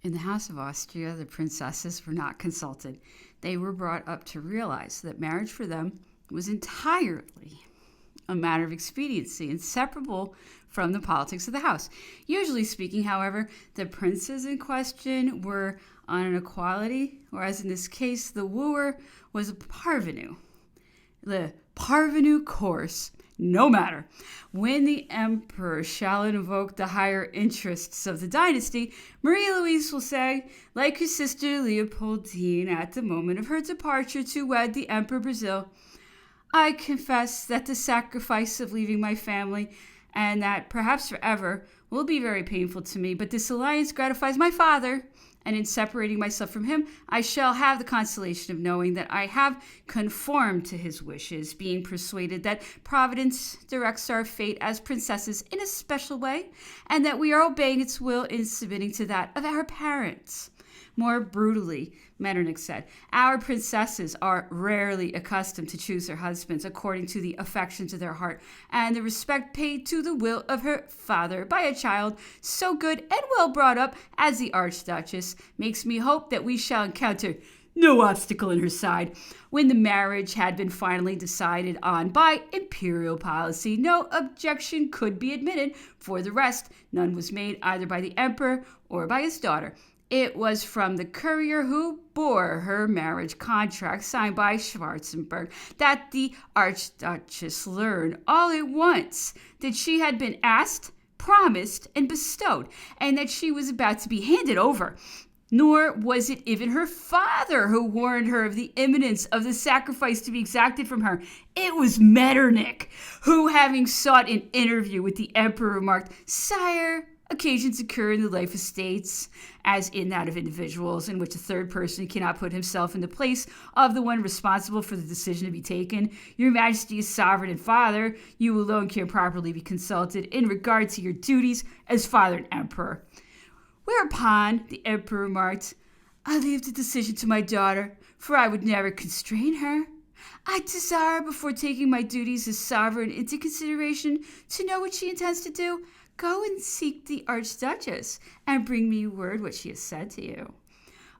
In the House of Austria, the princesses were not consulted. They were brought up to realize that marriage for them was entirely a matter of expediency, inseparable from the politics of the house. Usually speaking, however, the princes in question were on an equality, whereas in this case, the wooer was a parvenu. The parvenu course, no matter. When the emperor shall invoke the higher interests of the dynasty, Marie Louise will say, like her sister Leopoldine at the moment of her departure to wed the Emperor Brazil, I confess that the sacrifice of leaving my family, and that perhaps forever, will be very painful to me, but this alliance gratifies my father, and in separating myself from him, I shall have the consolation of knowing that I have conformed to his wishes, being persuaded that Providence directs our fate as princesses in a special way, and that we are obeying its will in submitting to that of our parents. More brutally, Metternich said, our princesses are rarely accustomed to choose their husbands according to the affections of their heart and the respect paid to the will of her father by a child so good and well brought up as the Archduchess makes me hope that we shall encounter no obstacle in her side. When the marriage had been finally decided on by imperial policy, no objection could be admitted. For the rest, none was made either by the emperor or by his daughter. It was from the courier who bore her marriage contract signed by Schwarzenberg that the Archduchess learned all at once that she had been asked, promised, and bestowed, and that she was about to be handed over. Nor was it even her father who warned her of the imminence of the sacrifice to be exacted from her. It was Metternich, who, having sought an interview with the emperor, remarked, Sire, occasions occur in the life of states, as in that of individuals, in which a third person cannot put himself in the place of the one responsible for the decision to be taken. Your Majesty is sovereign and father. You alone can properly be consulted in regard to your duties as father and emperor. Whereupon the emperor remarked, I leave the decision to my daughter, for I would never constrain her. I desire, before taking my duties as sovereign into consideration, to know what she intends to do. Go and seek the Archduchess, and bring me word what she has said to you.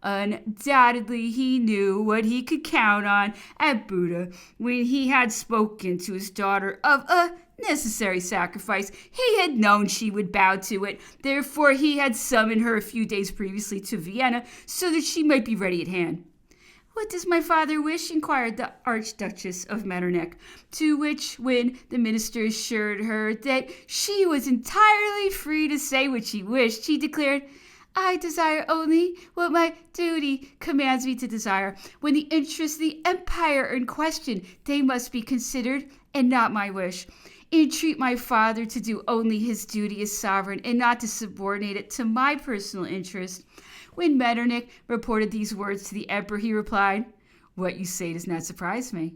Undoubtedly, he knew what he could count on at Buda when he had spoken to his daughter of a necessary sacrifice. He had known she would bow to it. Therefore, he had summoned her a few days previously to Vienna so that she might be ready at hand. What does my father wish? Inquired the Archduchess of Metternich, to which, when the minister assured her that she was entirely free to say what she wished, she declared, I desire only what my duty commands me to desire. When the interests of the empire are in question, they must be considered, and not my wish. Entreat my father to do only his duty as sovereign, and not to subordinate it to my personal interest. When Metternich reported these words to the emperor, he replied, What you say does not surprise me.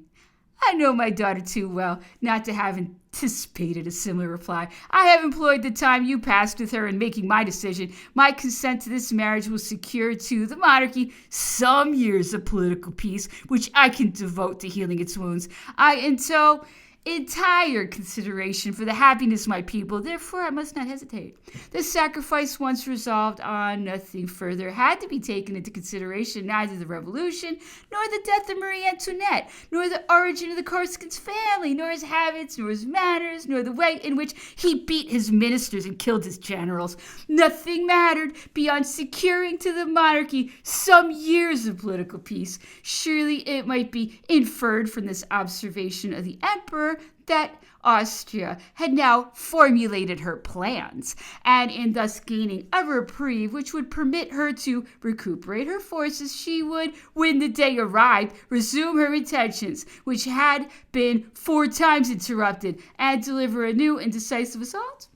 I know my daughter too well not to have anticipated a similar reply. I have employed the time you passed with her in making my decision. My consent to this marriage will secure to the monarchy some years of political peace, which I can devote to healing its wounds. I ento entire consideration for the happiness of my people. Therefore, I must not hesitate. The sacrifice once resolved on, nothing further had to be taken into consideration, neither the revolution, nor the death of Marie Antoinette, nor the origin of the Corsican's family, nor his habits, nor his manners, nor the way in which he beat his ministers and killed his generals. Nothing mattered beyond securing to the monarchy some years of political peace. Surely it might be inferred from this observation of the emperor that Austria had now formulated her plans, and in thus gaining a reprieve which would permit her to recuperate her forces, she would, when the day arrived, resume her intentions, which had been 4 times interrupted, and deliver a new and decisive assault.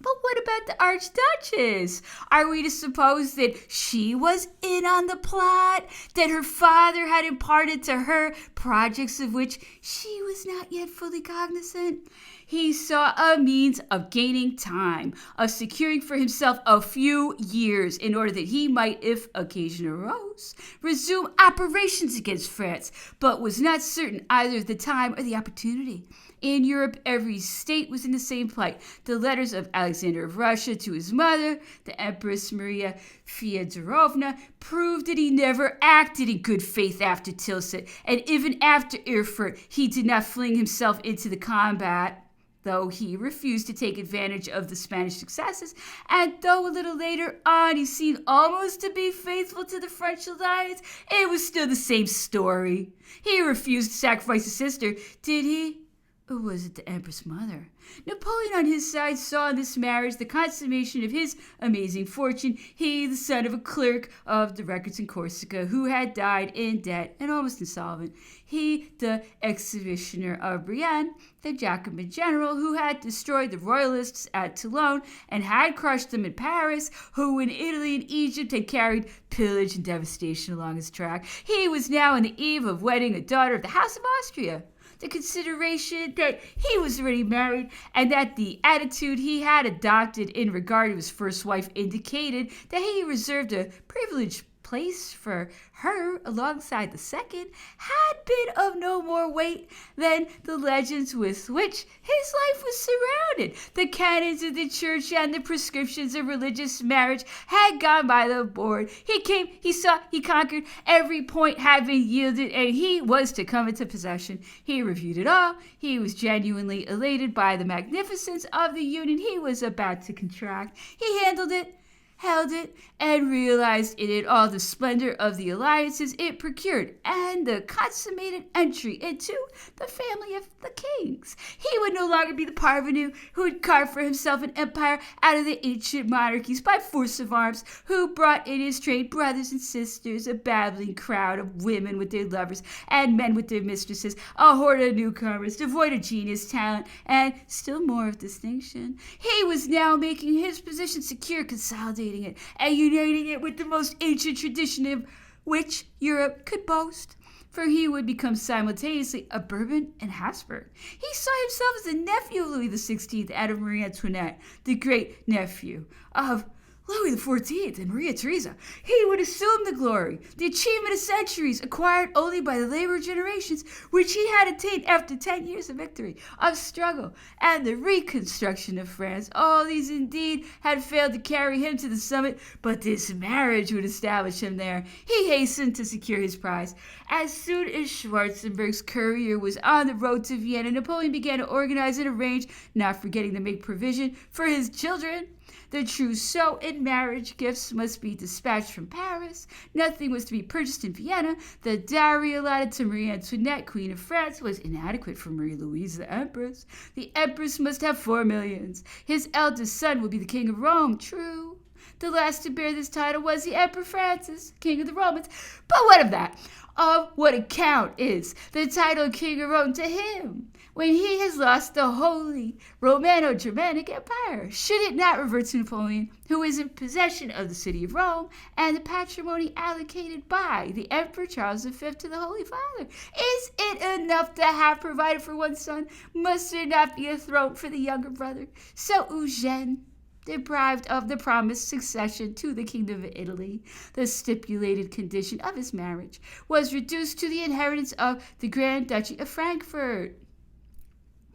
But what about the Archduchess? Are we to suppose that she was in on the plot? That her father had imparted to her projects of which she was not yet fully cognizant? He saw a means of gaining time, of securing for himself a few years in order that he might, if occasion arose, resume operations against France, but was not certain either of the time or the opportunity. In Europe, every state was in the same plight. The letters of Alexander of Russia to his mother, the Empress Maria Feodorovna, proved that he never acted in good faith after Tilsit, and even after Erfurt, he did not fling himself into the combat, though he refused to take advantage of the Spanish successes, and though a little later on he seemed almost to be faithful to the French alliance, it was still the same story. He refused to sacrifice his sister, did he? Or was it the Empress Mother? Napoleon on his side saw in this marriage the consummation of his amazing fortune. He, the son of a clerk of the records in Corsica, who had died in debt and almost insolvent. He, the executioner of Brienne, the Jacobin general who had destroyed the royalists at Toulon and had crushed them in Paris, who in Italy and Egypt had carried pillage and devastation along his track. He was now on the eve of wedding a daughter of the House of Austria. The consideration that he was already married and that the attitude he had adopted in regard to his first wife indicated that he reserved a privileged place for her alongside the second had been of no more weight than the legends with which his life was surrounded. The canons of the church and the prescriptions of religious marriage had gone by the board. He came, he saw, he conquered. Every point had been yielded, and he was to come into possession. He reviewed it all. He was genuinely elated by the magnificence of the union he was about to contract. He handled it, held it, and realized in it all the splendor of the alliances it procured and the consummated entry into the family of the kings. He would no longer be the parvenu who had carved for himself an empire out of the ancient monarchies by force of arms, who brought in his train brothers and sisters, a babbling crowd of women with their lovers and men with their mistresses, a horde of newcomers devoid of genius, talent, and still more of distinction. He was now making his position secure, consolidating it and uniting it with the most ancient tradition of which Europe could boast, for he would become simultaneously a Bourbon and Habsburg. He saw himself as the nephew of Louis XVI and of Marie Antoinette, the great nephew of Louis XIV and Maria Theresa. He would assume the glory, the achievement of centuries, acquired only by the labor of generations, which he had attained after 10 years of victory, of struggle, and the reconstruction of France. All these indeed had failed to carry him to the summit, but this marriage would establish him there. He hastened to secure his prize. As soon as Schwarzenberg's courier was on the road to Vienna, Napoleon began to organize and arrange, not forgetting to make provision for his children. The trousseau and marriage gifts must be dispatched from Paris. Nothing was to be purchased in Vienna. The dowry allotted to Marie Antoinette, Queen of France, was inadequate for Marie Louise, the Empress. The Empress must have 4 millions. His eldest son would be the King of Rome, true. The last to bear this title was the Emperor Francis, King of the Romans. But what of that? Of what account is the title of King of Rome to him, when he has lost the Holy Romano-Germanic Empire? Should it not revert to Napoleon, who is in possession of the city of Rome and the patrimony allocated by the Emperor Charles V to the Holy Father? Is it enough to have provided for one son? Must there not be a throne for the younger brother? So Eugene, deprived of the promised succession to the kingdom of Italy, the stipulated condition of his marriage, was reduced to the inheritance of the Grand Duchy of Frankfurt.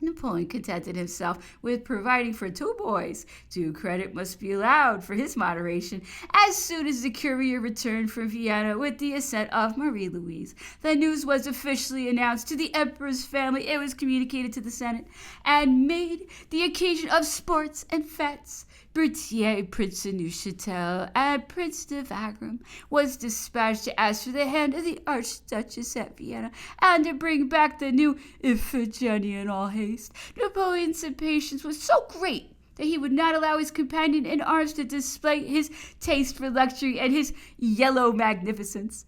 Napoleon contented himself with providing for 2 boys. Due credit must be allowed for his moderation. As soon as the courier returned from Vienna with the assent of Marie Louise, the news was officially announced to the Emperor's family. It was communicated to the Senate and made the occasion of sports and fêtes. Berthier, Prince of Neuchâtel, and Prince de Wagram was dispatched to ask for the hand of the Archduchess at Vienna and to bring back the new Iphigenia in all haste. Napoleon's impatience was so great that he would not allow his companion in arms to display his taste for luxury and his yellow magnificence.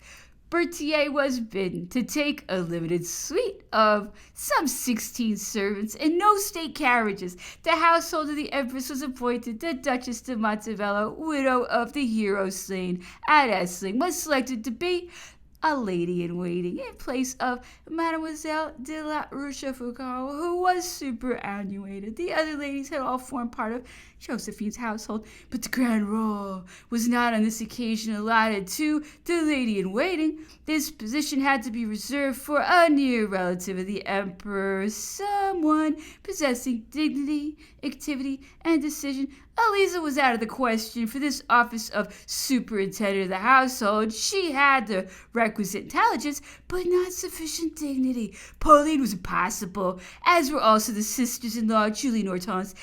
Berthier was bidden to take a limited suite of some 16 servants and no state carriages. The household of the Empress was appointed. The Duchess de Montebello, widow of the hero slain at Essling, was selected to be a lady-in-waiting in place of Mademoiselle de la Rochefoucauld, who was superannuated. The other ladies had all formed part of Josephine's household, but the grand role was not on this occasion allotted to the lady-in-waiting. This position had to be reserved for a near relative of the emperor, someone possessing dignity, activity, and decision. Eliza was out of the question for this office of superintendent of the household. She had the requisite intelligence, but not sufficient dignity. Pauline was impossible, as were also the sisters-in-law, Julie and Hortense.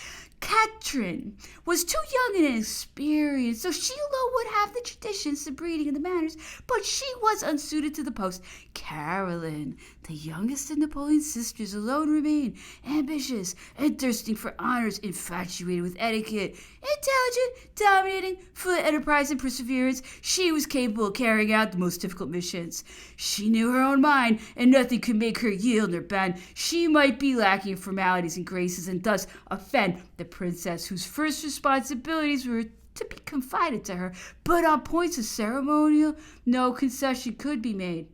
Catherine was too young and inexperienced, so she alone would have the traditions, the breeding, and the manners, but she was unsuited to the post. Caroline, the youngest of Napoleon's sisters, alone remained, ambitious and thirsting for honors, infatuated with etiquette, intelligent, dominating, full of enterprise and perseverance. She was capable of carrying out the most difficult missions. She knew her own mind, and nothing could make her yield nor bend. She might be lacking in formalities and graces, and thus offend the princess, whose first responsibilities were to be confided to her, but on points of ceremonial, no concession could be made.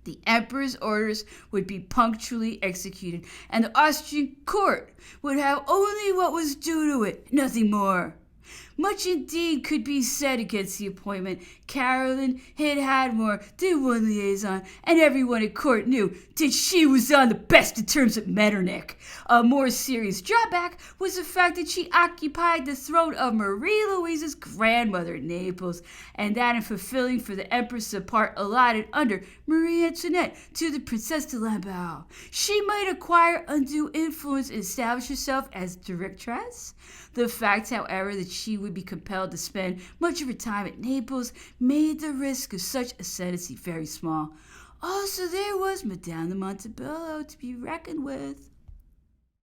The emperor's orders would be punctually executed, and the Austrian court would have only what was due to it, nothing more. Much indeed could be said against the appointment. Caroline had had more than one liaison, and everyone at court knew that she was on the best of terms with Metternich. A more serious drawback was the fact that she occupied the throne of Marie Louise's grandmother in Naples, and that in fulfilling for the Empress the part allotted under Marie Antoinette to the Princess de Lamballe, she might acquire undue influence and establish herself as directress. The fact, however, that she would be compelled to spend much of her time at Naples made the risk of such ascendancy very small. Also, there was Madame de Montebello to be reckoned with.